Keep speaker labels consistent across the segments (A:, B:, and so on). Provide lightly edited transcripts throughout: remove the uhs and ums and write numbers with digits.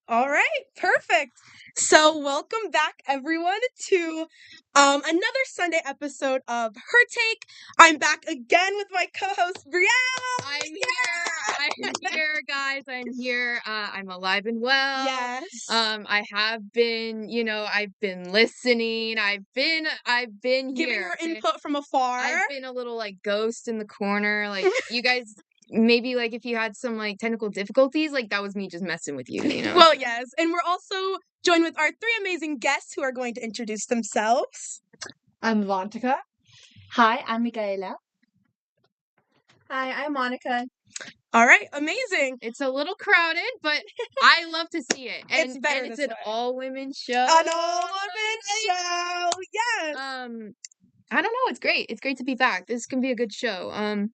A: All right, perfect. So, welcome back, everyone, to another Sunday episode of HerTake. I'm back again with my co-host Brielle.
B: I'm here, guys. I'm here. I'm alive and well.
A: Yes.
B: I have been, I've been listening. I've been
A: Giving
B: here.
A: her input from afar.
B: I've been a little like ghost in the corner. Like you guys, maybe like if you had some like technical difficulties, like that was me just messing with you.
A: Well, yes, and we're also joined with our three amazing guests who are going to introduce themselves.
C: I'm Vantika.
D: Hi, I'm Michaela.
C: Hi, I'm Monica.
A: All right, amazing.
B: It's a little crowded, but I love to see it. And
A: It's better
B: it's
A: this
B: an
A: way.
B: all-women show.
A: An all-women show, yes.
B: I don't know. It's great. It's great to be back. This can be a good show. I'm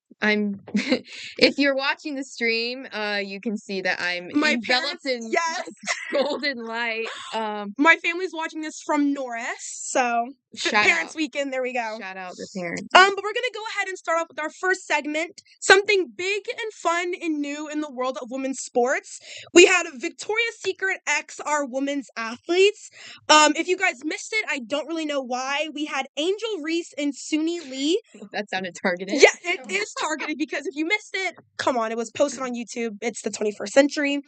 B: if you're watching the stream, you can see that I'm enveloped in golden light.
A: My family's watching this from Norris, so Parents Weekend, there we go.
B: Shout out the parents.
A: But we're gonna go ahead and start off with our first segment, something big and fun and new in the world of women's sports. We had Victoria's Secret X, our women's athletes. If you guys missed it, I don't really know why. We had Angel Reese and Suni Lee.
B: That sounded targeted.
A: Yeah, it is targeted because if you missed it, come on, it was posted on YouTube. It's the 21st century.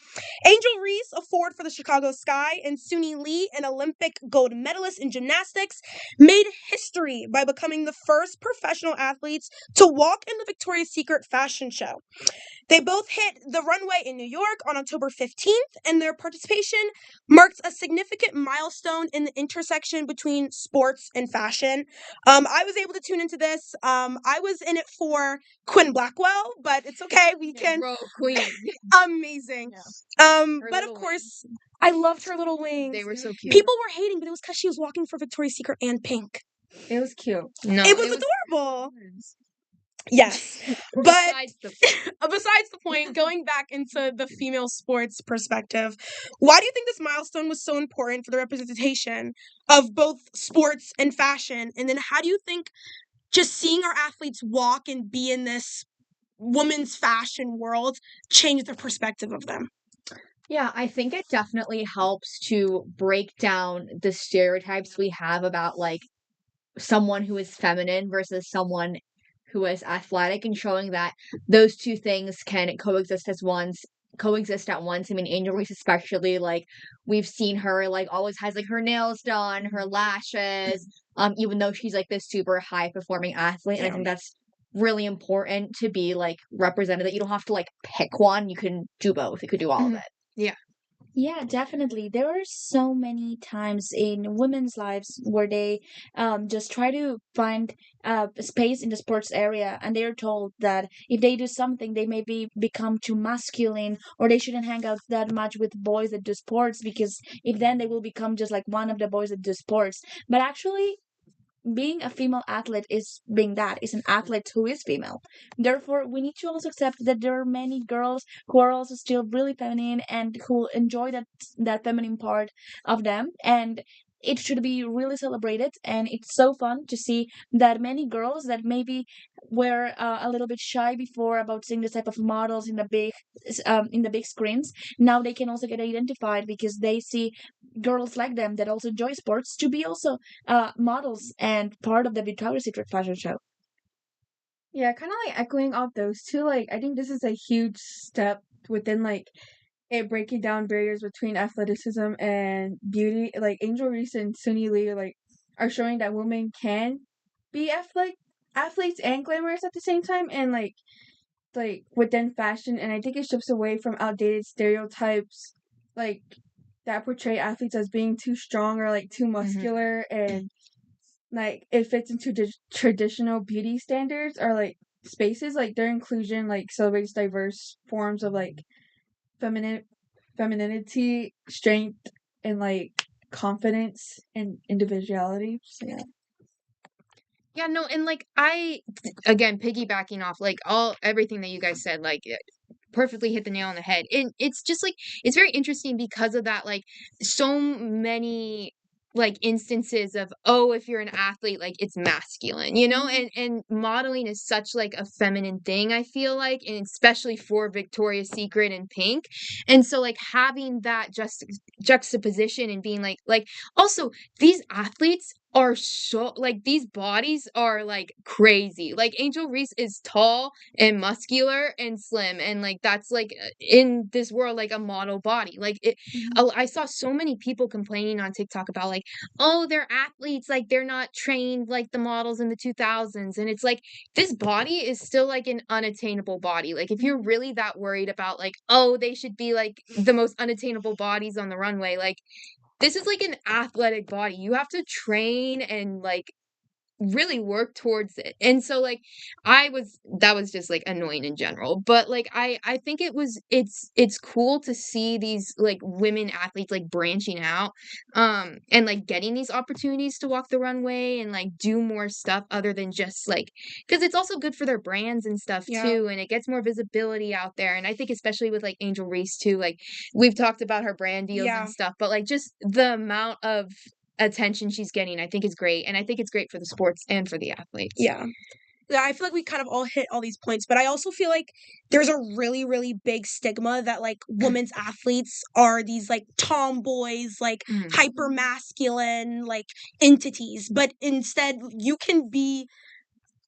A: Angel Reese, a forward for the Chicago Sky, and Suni Lee, an Olympic gold medalist in gymnastics, made history by becoming the first professional athletes to walk in the Victoria's Secret fashion show. They both hit the runway in New York on October 15th, and their participation marks a significant milestone in the intersection between sports and fashion. I was able to tune into this. I was in it for Quinn Blackwell, but it's okay. We can.
B: Bro, Queen.
A: Amazing.
B: Yeah.
A: But of course, I loved her little wings.
B: They were so cute.
A: People were hating, but it was because she was walking for Victoria's Secret and pink.
C: It was cute.
B: No,
A: it was adorable. Yes, but besides the point, going back into the female sports perspective, why do you think this milestone was so important for the representation of both sports and fashion? And then how do you think just seeing our athletes walk and be in this women's fashion world changed the perspective of them?
D: Yeah, I think it definitely helps to break down the stereotypes we have about like someone who is feminine versus someone who is athletic, and showing that those two things can coexist at once. I mean, Angel Reese especially, like we've seen her like always has like her nails done, her lashes, even though she's like this super high performing athlete. And I think that's really important to be like represented, that you don't have to like pick one, you can do both, you could do all of it.
E: Yeah, definitely. There are so many times in women's lives where they just try to find space in the sports area, and they're told that if they do something, they maybe become too masculine, or they shouldn't hang out that much with boys that do sports, because if then they will become just like one of the boys that do sports. But actually, being a female athlete is an athlete who is female. Therefore, we need to also accept that there are many girls who are also still really feminine and who enjoy that feminine part of them, and it should be really celebrated. And it's so fun to see that many girls that maybe were a little bit shy before about seeing this type of models in the big screens, now they can also get identified because they see girls like them that also enjoy sports to be also models and part of the Victoria's Secret fashion show.
C: Yeah, kind of like echoing off those two. Like, I think this is a huge step within like it breaking down barriers between athleticism and beauty. Like Angel Reese and Suni Lee are showing that women can be athletes and glamorous at the same time, and like within fashion. And I think it shifts away from outdated stereotypes like that portray athletes as being too strong or like too muscular, and like it fits into traditional beauty standards or like spaces. Like their inclusion like celebrates diverse forms of like femininity, strength, and like confidence and individuality. So
B: yeah, no, and like I again piggybacking off like everything that you guys said, like perfectly hit the nail on the head. And it's just like it's very interesting because of that, like so many like instances of, oh, if you're an athlete, like it's masculine, you know, and modeling is such like a feminine thing, I feel like, and especially for Victoria's Secret and Pink. And so like having that juxtaposition and being like also these athletes are so like these bodies are like crazy. Like Angel Reese is tall and muscular and slim, and like that's like in this world like a model body. Like I saw so many people complaining on TikTok about like, oh, they're athletes, like they're not trained like the models in the 2000s, and it's like this body is still like an unattainable body. Like if you're really that worried about like, oh, they should be like the most unattainable bodies on the runway, like this is like an athletic body. You have to train and like really work towards it. And so like that was just like annoying in general. But like I think it's cool to see these like women athletes like branching out and like getting these opportunities to walk the runway and like do more stuff other than just like, because it's also good for their brands and stuff too, and it gets more visibility out there. And I think especially with like Angel Reese too, like we've talked about her brand deals and stuff, but like just the amount of attention she's getting, I think is great. And I think it's great for the sports and for the athletes.
A: Yeah, I feel like we kind of all hit all these points, but I also feel like there's a really, really big stigma that like women's athletes are these like tomboys, like hyper masculine, like entities. But instead, you can be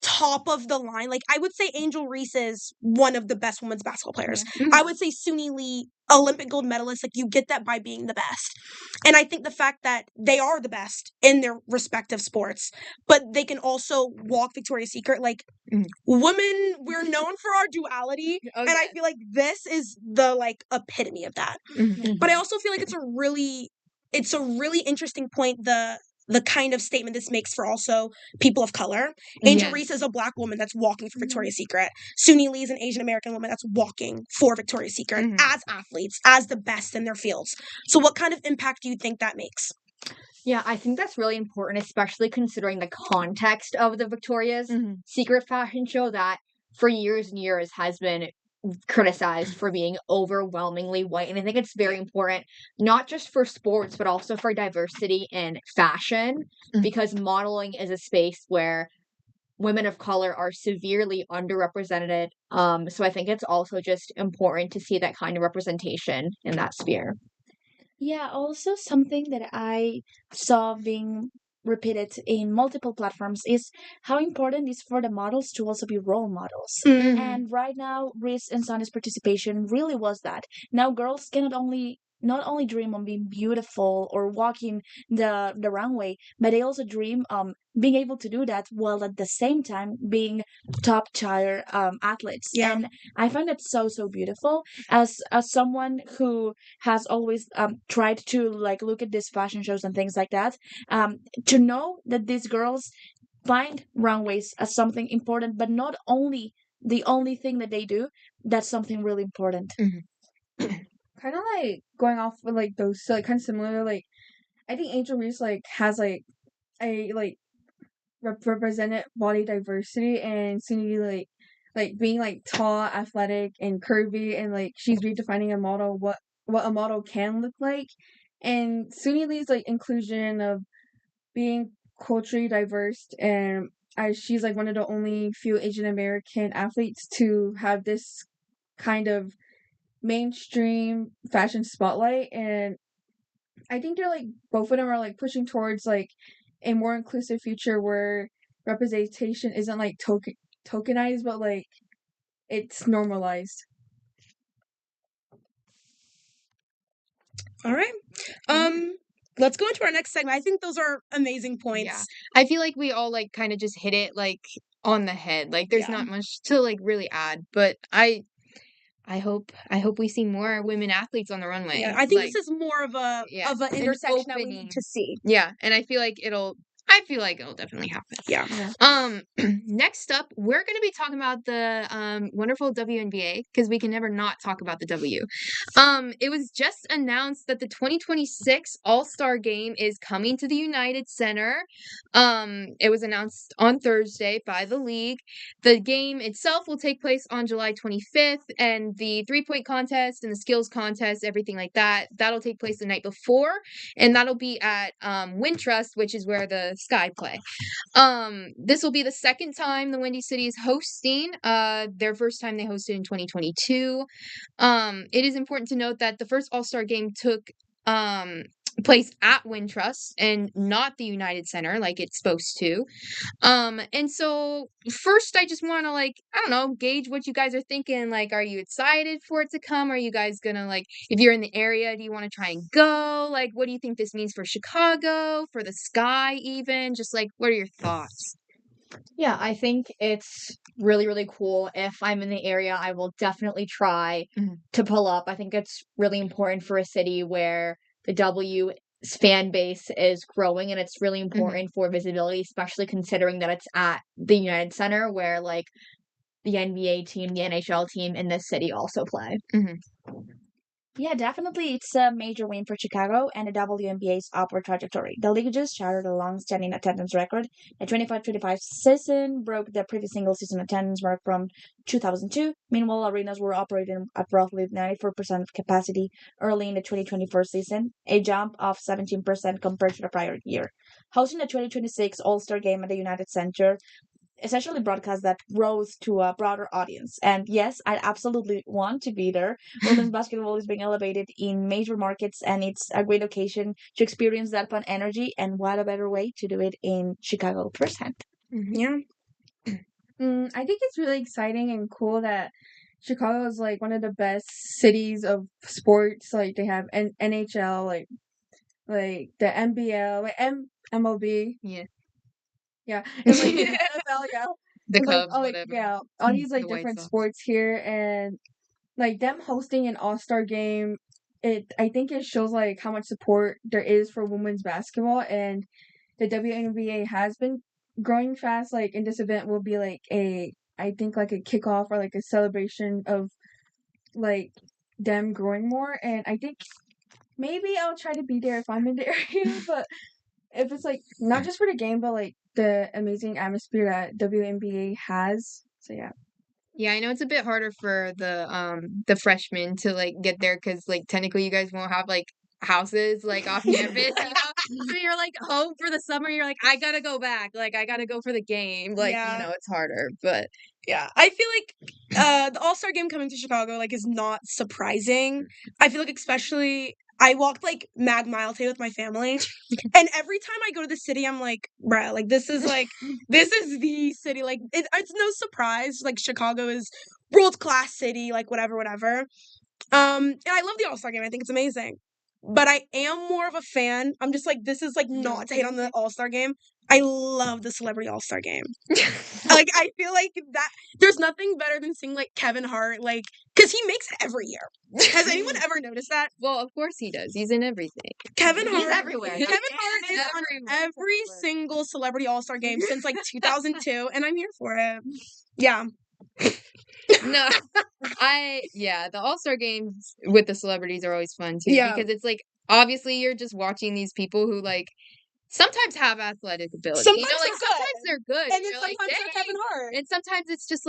A: top of the line. Like I would say Angel Reese is one of the best women's basketball players. I would say Suni Lee, Olympic gold medalist, like you get that by being the best. And I think the fact that they are the best in their respective sports, but they can also walk Victoria's Secret, like women, we're known for our duality. And I feel like this is the like epitome of that. But I also feel like it's a really interesting point, the kind of statement this makes for also people of color. Angel Reese is a Black woman that's walking for Victoria's Secret. Suni Lee is an Asian American woman that's walking for Victoria's Secret as athletes, as the best in their fields. So what kind of impact do you think that makes?
D: Yeah, I think that's really important, especially considering the context of the Victoria's Secret fashion show that for years and years has been criticized for being overwhelmingly white. And I think it's very important, not just for sports, but also for diversity in fashion, because modeling is a space where women of color are severely underrepresented. So I think it's also just important to see that kind of representation in that sphere.
E: Yeah, also something that I saw being repeated in multiple platforms is how important it is for the models to also be role models. And right now, Reese and Sonny's participation really was that. Now girls cannot not only dream on being beautiful or walking the runway, but they also dream being able to do that while at the same time being top tier athletes. And I find that so beautiful as someone who has always tried to like look at these fashion shows and things like that, to know that these girls find runways as something important, but not only the only thing that they do. That's something really important.
C: Kind of like going off with like those, so like kind of similar. Like I think Angel Reese like has like a like represented body diversity, and Suni like being like tall, athletic, and curvy, and like she's redefining a model what a model can look like. And Suni Lee's like inclusion of being culturally diverse, and as she's like one of the only few Asian American athletes to have this kind of mainstream fashion spotlight. And I think they're like both of them are like pushing towards like a more inclusive future where representation isn't like tokenized, but like it's normalized.
A: All right. Let's go into our next segment. I think those are amazing points.
B: Yeah. I feel like we all like kind of just hit it like on the head. Like there's not much to like really add, but I hope we see more women athletes on the runway.
A: Yeah, I think this is more of an intersection that we need to see.
B: Yeah, and I feel like I feel like it'll definitely happen.
A: Yeah.
B: Next up, we're going to be talking about the wonderful WNBA, because we can never not talk about the W. It was just announced that the 2026 All-Star Game is coming to the United Center. It was announced on Thursday by the league. The game itself will take place on July 25th, and the three-point contest and the skills contest, everything like that, that'll take place the night before, and that'll be at Wintrust, which is where the Sky play. This will be the second time the Windy City is hosting. Their first time they hosted in 2022. It is important to note that the first All-Star Game took place at Wintrust and not the United Center like it's supposed to. And so first I just want to I don't know, gauge what you guys are thinking. Like, are you excited for it to come? Are you guys gonna if you're in the area, do you want to try and go? Like, what do you think this means for Chicago, for the Sky even? Just what are your thoughts?
D: Yeah, I think it's really, really cool. If I'm in the area, I will definitely try to pull up. I think it's really important for a city where the W fan base is growing, and it's really important for visibility, especially considering that it's at the United Center where the NBA team, the NHL team in this city also play.
E: Yeah, definitely. It's a major win for Chicago and the WNBA's upward trajectory. The league just shattered a long-standing attendance record. The 25-25 season broke the previous single-season attendance mark from 2002. Meanwhile, arenas were operating at roughly 94% of capacity early in the 2024 season, a jump of 17% compared to the prior year. Hosting the 2026 All-Star Game at the United Center essentially broadcast that growth to a broader audience. And yes, I absolutely want to be there. Women's basketball is being elevated in major markets, and it's a great occasion to experience that fun energy. And what a better way to do it in Chicago firsthand.
A: Yeah.
C: I think it's really exciting and cool that Chicago is one of the best cities of sports. Like they have NHL, like the NBL, MLB.
B: Yeah.
C: Yeah, and NFL, yeah.
B: The
C: It's
B: Cubs,
C: all
B: whatever.
C: all these
B: The White
C: different
B: Sox.
C: sports here, and them hosting an All-Star game. I think it shows how much support there is for women's basketball, and the WNBA has been growing fast. In this event will be I think a kickoff or a celebration of them growing more, and I think maybe I'll try to be there if I'm in the area, but if it's not just for the game, but the amazing atmosphere that WNBA has. So yeah.
B: Yeah, I know it's a bit harder for the freshmen to get there, because technically you guys won't have houses off campus, you know? So you're home for the summer, you're I gotta go back, I gotta go for the game. It's harder, but
A: yeah, I feel the All-Star Game coming to Chicago is not surprising. I feel especially I walked Mad Mile today with my family, and every time I go to the city, I'm bruh, this is this is the city. It's no surprise. Chicago is world-class city. Whatever. And I love the All-Star Game. I think it's amazing. But I am more of a fan. I'm just this is not to hate on the All-Star Game. I love the Celebrity All-Star Game. I feel that there's nothing better than seeing Kevin Hart, because he makes it every year. Has anyone ever noticed that?
B: Well, of course he does. He's in everything.
A: Kevin Hart,
D: He's everywhere.
A: Kevin Hart is on every single Celebrity All-Star Game since 2002, and I'm here for it. Yeah.
B: No, the All-Star games with the celebrities are always fun too, because it's obviously you're just watching these people who sometimes have athletic ability.
A: Sometimes
B: sometimes they're good,
A: and then sometimes they're Kevin Hart,
B: and sometimes it's just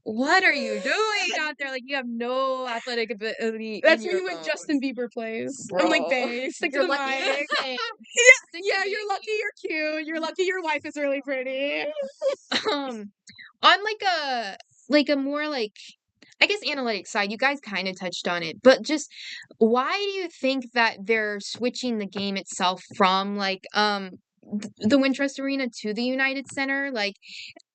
B: what are you doing out there? You have no athletic ability.
A: That's when you went Justin Bieber plays.
B: Bro.
A: I'm babe, stick to the mic. Yeah, you're lucky you're cute. You're lucky your wife is really pretty.
B: On a more I guess analytics side, you guys kind of touched on it, but just why do you think that they're switching the game itself from the Wintrust Arena to the United Center?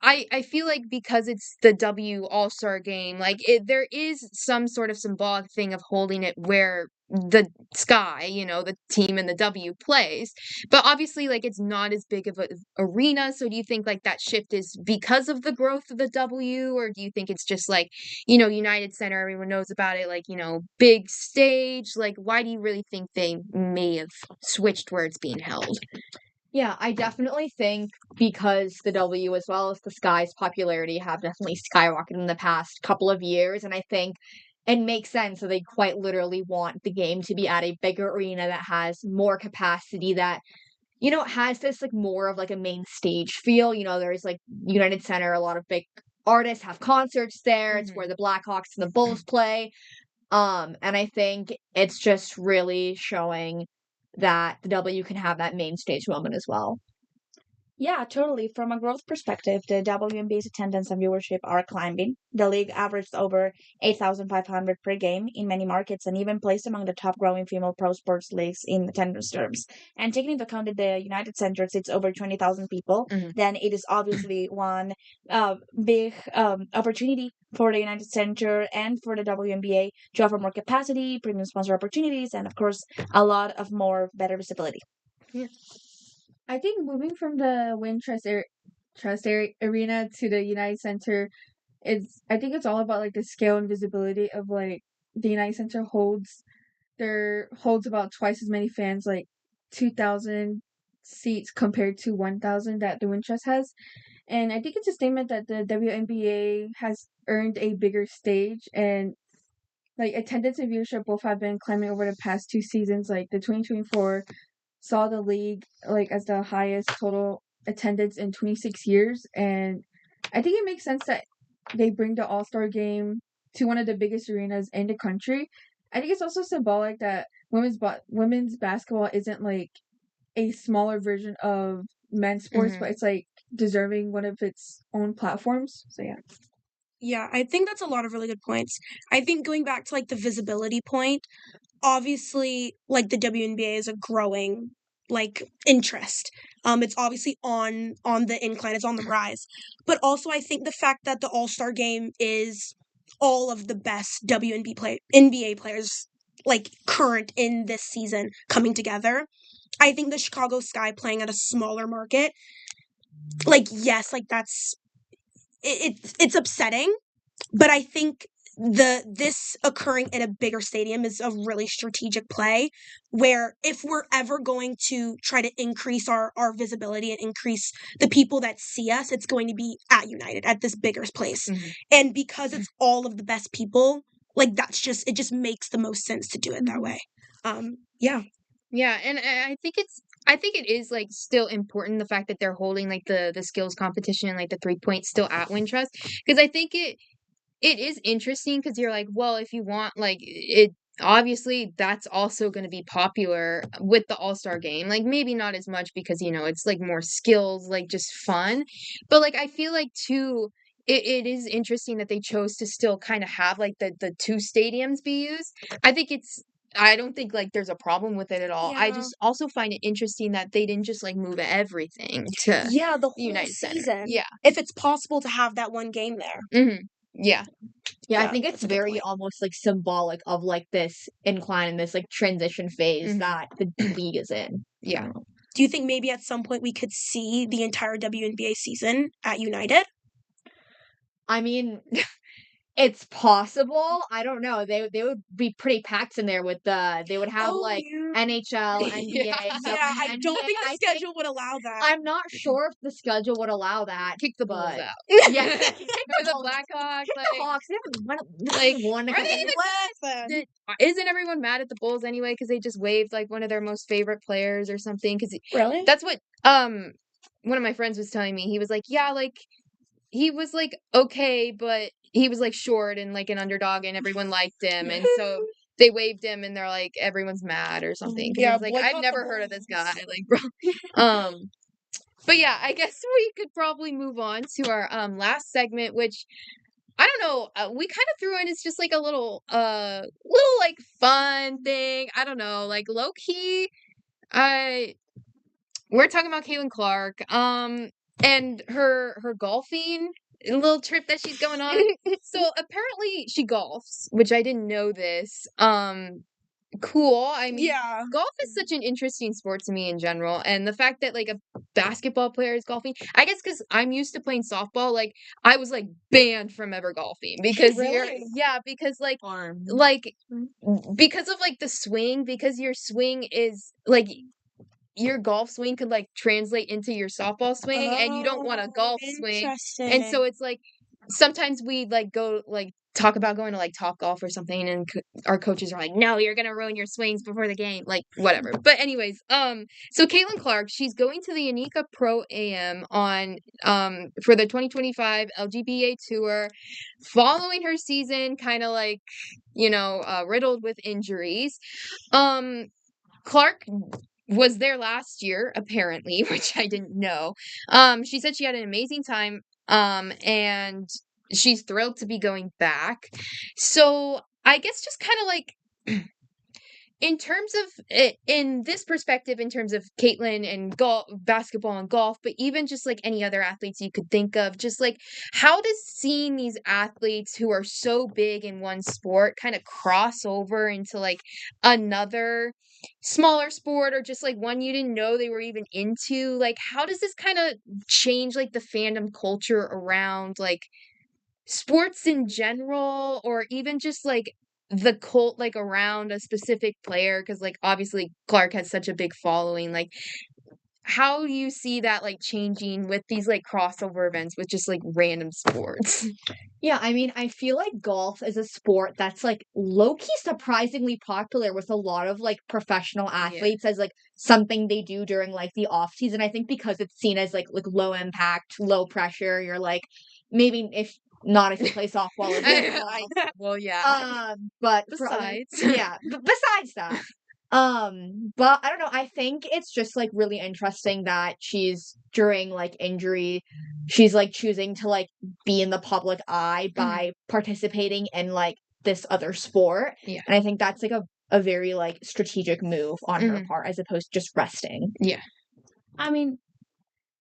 B: I feel because it's the W All-Star Game, there is some sort of symbolic thing of holding it where the Sky, the team in the W plays. But obviously, it's not as big of an arena. So do you think that shift is because of the growth of the W, or do you think it's just United Center, everyone knows about it, big stage? Why do you really think they may have switched where it's being held?
D: Yeah, I definitely think because the W as well as the Sky's popularity have definitely skyrocketed in the past couple of years, and I think it makes sense that they quite literally want the game to be at a bigger arena that has more capacity, that has this like more of like a main stage feel. There's like United Center, a lot of big artists have concerts there. It's where the Blackhawks and the Bulls play. And I think it's just really showing that the W can have that main stage moment as well.
E: Yeah, totally. From a growth perspective, the WNBA's attendance and viewership are climbing. The league averaged over 8,500 per game in many markets and even placed among the top growing female pro sports leagues in attendance terms. And taking into account that the United Center sits over 20,000 people, then it is obviously one big opportunity for the United Center and for the WNBA to offer more capacity, premium sponsor opportunities, and of course, a lot of more better visibility.
B: Yeah.
C: I think moving from the Arena to the United Center I think it's all about like the scale and visibility of like the United Center holds about twice as many fans, like 2,000 seats compared to 1,000 that the Wintrust has. And I think it's a statement that the WNBA has earned a bigger stage, and like attendance and viewership both have been climbing over the past 2 seasons. Like the 2024 saw the league like as the highest total attendance in 26 years, and I think it makes sense that they bring the All-Star game to one of the biggest arenas in the country. I think it's also symbolic that women's basketball isn't like a smaller version of men's sports, but it's like deserving one of its own platforms. So yeah.
A: Yeah, I think that's a lot of really good points. I think going back to like the visibility point, obviously like the WNBA is a growing like interest. It's obviously on the incline, it's on the rise. But also I think the fact that the All-Star game is all of the best NBA players like current in this season coming together. I think the Chicago Sky playing at a smaller market, like yes, like that's it's upsetting, but I think this occurring in a bigger stadium is a really strategic play, where if we're ever going to try to increase our visibility and increase the people that see us, it's going to be at United, at this bigger place. And because it's all of the best people, like it just makes the most sense to do it that way. Yeah.
B: Yeah, and I think it is like still important, the fact that they're holding like the skills competition and like the 3-point still at Wintrust, because I think it is interesting, because you're like, well, if you want like it, obviously that's also going to be popular with the All-Star game. Like maybe not as much because it's like more skills, like just fun, but like I feel like too. It is interesting that they chose to still kind of have like the two stadiums be used. I don't think like there's a problem with it at all. I
A: Yeah.
B: just also find it interesting that they didn't just like move everything to
A: the whole
B: United Center.
A: season.
B: Yeah.
A: If it's possible to have that one game there.
B: Yeah.
D: Yeah, I
A: Yeah,
D: think
A: that's
D: it's
A: a good
D: very
A: point.
D: almost like symbolic of like this incline and this like transition phase that the league is in.
B: Yeah.
A: Do you think maybe at some point we could see the entire WNBA season at United?
D: I mean, it's possible. I don't know. They would be pretty packed in there with they would have like NHL, NBA.
A: Yeah, I don't think the schedule would allow that.
D: I'm not sure if the schedule would allow that.
B: Kick the Bulls out.
D: Yeah,
B: the Blackhawks,
D: the Hawks. They haven't won.
B: Isn't everyone mad at the Bulls anyway because they just waived like one of their most favorite players or something? Because
A: really,
B: that's what one of my friends was telling me. He was like, yeah, like he was like okay, but he was like short and like an underdog, and everyone liked him, and so they waived him, and they're like everyone's mad or something. Yeah, like I've never heard of this guy, like bro. But yeah, I guess we could probably move on to our last segment, which I don't know, we kind of threw in as just like a little like fun thing. I don't know, like low key. We're talking about Caitlin Clark, and her golfing little trip that she's going on. So apparently she golfs, which I didn't know this. Cool. I mean, golf is such an interesting sport to me in general, and the fact that like a basketball player is golfing, I guess because I'm used to playing softball, like I was like banned from ever golfing because because like because of like the swing, because your swing is like your golf swing could like translate into your softball swing, and you don't want a golf swing. And so it's like sometimes we like go like talk about going to like Top Golf or something, and our coaches are like, "No, you're gonna ruin your swings before the game," like whatever. But anyways, so Caitlin Clark, she's going to the Anika Pro AM on for the 2025 LGBA Tour, following her season, kind of like riddled with injuries. Clark was there last year, apparently, which I didn't know. She said she had an amazing time, and she's thrilled to be going back. So I guess just kind of like in terms of in this perspective, in terms of Caitlin and basketball and golf, but even just like any other athletes you could think of, just like how does seeing these athletes who are so big in one sport kind of cross over into like another smaller sport, or just like one you didn't know they were even into? Like, how does this kind of change like the fandom culture around like sports in general, or even just like the cult like around a specific player? Because like obviously Clark has such a big following. Like, how do you see that like changing with these like crossover events with just like random sports?
D: Yeah, I mean, I feel like golf is a sport that's like low-key surprisingly popular with a lot of like professional athletes as like something they do during like the off season. I think because it's seen as like low impact, low pressure. You're like, maybe if not if you play softball or baseball.
B: Well, yeah.
D: But
B: Besides.
D: besides that. But I don't know. I think it's just like really interesting that she's during like injury, she's like choosing to like be in the public eye by participating in like this other sport.
B: Yeah.
D: And I think that's like a very like strategic move on her part as opposed to just resting.
B: Yeah.
E: I mean,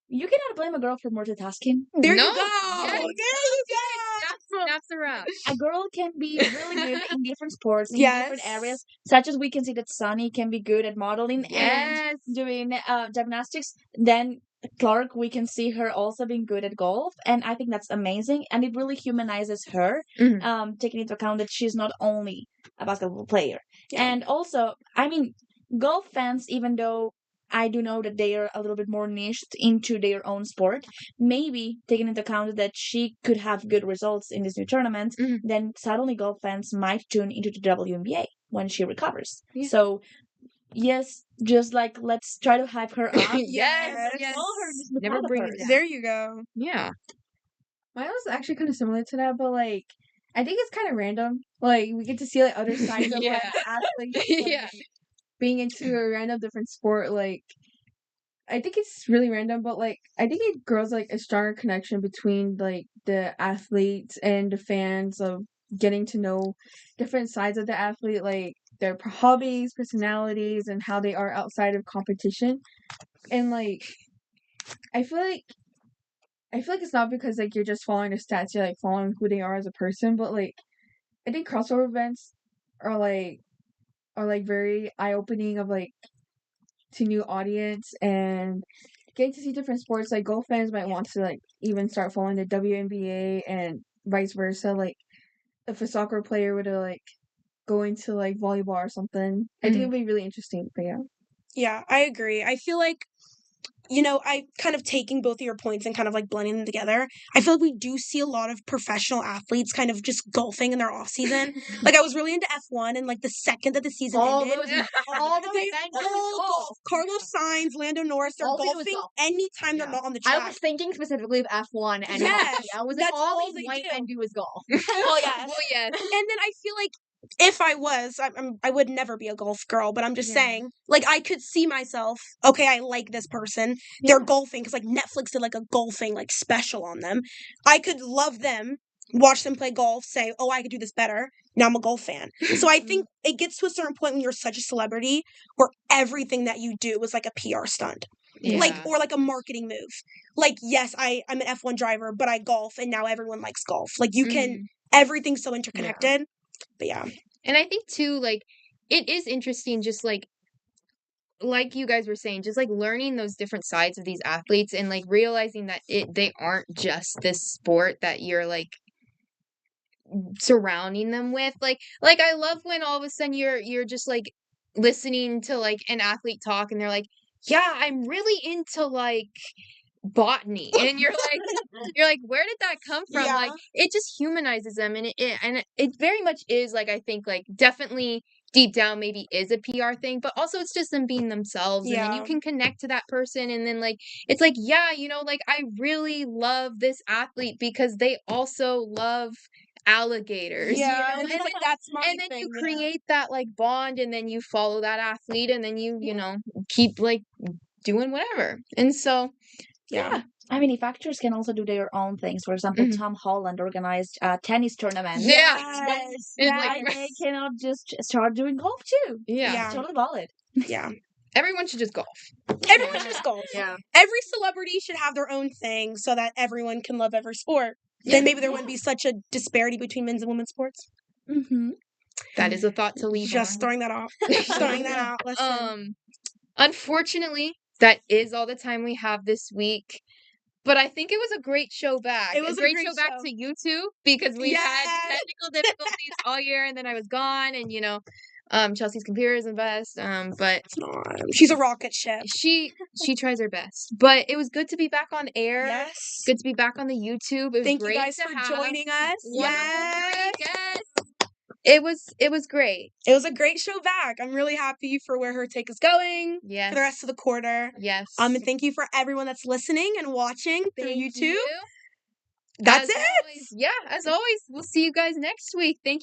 E: you cannot blame a girl for multitasking.
A: There
B: No.
A: you go.
B: Yes.
A: There you go.
B: That's a wrap.
E: A girl can be really good in different sports, in
A: Yes.
E: different areas, such as we can see that Sunny can be good at modeling and doing gymnastics. Then Clark, we can see her also being good at golf, and I think that's amazing, and it really humanizes her, taking into account that she's not only a basketball player.
A: Yeah.
E: And also, I mean, golf fans, even though I do know that they are a little bit more niched into their own sport, maybe taking into account that she could have good results in this new tournament, then suddenly golf fans might tune into the WNBA when she recovers.
B: Yeah.
E: So, yes, just like let's try to hype her up.
B: Yes.
E: Follow her, just be
B: Never
E: proud of
B: bring
E: her.
B: it down.
A: There you go.
B: Yeah.
C: Mine was actually kind of similar to that, but like I think it's kind of random. Like we get to see like other sides of like athletes, like, being into a random different sport. Like I think it's really random, but like I think it grows like a stronger connection between like the athletes and the fans of getting to know different sides of the athlete, like their hobbies, personalities, and how they are outside of competition. And like I feel like it's not because like you're just following the stats, you're like following who they are as a person, but like I think crossover events are like very eye opening of like to new audience, and getting to see different sports. Like golf fans might want to like even start following the WNBA and vice versa. Like if a soccer player were to like go into like volleyball or something, I think it'd be really interesting. But yeah.
A: Yeah, I agree. I feel like, I kind of taking both of your points and kind of like blending them together. I feel like we do see a lot of professional athletes kind of just golfing in their off season. Like I was really into F1, and like the second that the season ended,
D: those
A: they all golf. Carlos Sainz, Lando Norris, they're
D: All they do is
A: golfing
D: golf.
A: anytime they're not on the track.
D: I was thinking specifically of F1 and
A: Yes,
D: hockey. I was like,
A: that's
D: all
A: all
D: these
A: they
D: white
A: do.
D: men do is golf.
A: Well, yes.
B: Well, yes.
A: And then I feel like if I was, I would never be a golf girl, but I'm just saying, like, I could see myself, okay, I like this person. They're golfing, because, like, Netflix did, like, a golfing, like, special on them. I could love them, watch them play golf, say, oh, I could do this better. Now I'm a golf fan. So I think it gets to a certain point when you're such a celebrity where everything that you do is, like, a PR stunt.
B: Yeah.
A: Like, or like a marketing move. Like, yes, I'm an F1 driver, but I golf, and now everyone likes golf. Like, you can, everything's so interconnected. But yeah.
B: And I think too, like, it is interesting just like you guys were saying, just like learning those different sides of these athletes, and like realizing that they aren't just this sport that you're like surrounding them with. Like I love when all of a sudden you're just like listening to like an athlete talk, and they're like, yeah, I'm really into like botany, and you're like, where did that come from?
A: Yeah.
B: Like, it just humanizes them, and it very much is like, I think, like, definitely deep down maybe is a PR thing, but also it's just them being themselves, and then you
A: Yeah.
B: can connect to that person, and then like it's like, yeah, you know, like I really love this athlete because they also love alligators,
A: Yeah,
B: you know,
A: and it's like, that's my
B: and then
A: thing,
B: you
A: yeah.
B: create that like bond, and then you follow that athlete, and then you know, keep like doing whatever. And so
A: Yeah.
E: I mean, if actors can also do their own things, for example,
B: Mhm.
E: Tom Holland organized a tennis tournament.
B: Yeah.
A: Yes.
B: And,
E: Why
B: like,
E: they cannot just start doing golf too?
B: yeah.
E: It's totally valid.
A: Yeah.
B: Everyone should just golf.
A: Everyone should just golf.
D: Yeah.
A: Every celebrity should have their own thing so that everyone can love every sport.
B: Yeah.
A: Then maybe there wouldn't be such a disparity between men's and women's sports.
E: Mm-hmm.
B: That is a thought to leave
A: Just
B: on.
A: throwing that off. Just throwing that out. Listen.
B: Unfortunately, that is all the time we have this week. But I think it was a great show back.
A: It was
B: a great show back to you two, because we've had
A: Yes.
B: technical difficulties all year, and then I was gone, and you know, Chelsea's computer isn't best. But
A: It's not. She's a rocket ship.
B: she tries her best. But it was good to be back on air.
A: Yes.
B: Good to be back on the YouTube. It was
A: Thank
B: great
A: you guys
B: to
A: for
B: have
A: joining us.
B: wonderful
A: Yes.
B: three guests. It was great.
A: It was a great show back. I'm really happy for where HerTake is going
B: Yes.
A: for the rest of the quarter.
B: Yes.
A: And thank you for everyone that's listening and watching through
B: Thank
A: YouTube.
B: you.
A: That's
B: As
A: it.
B: always, yeah, as always, we'll see you guys next week. Thank you.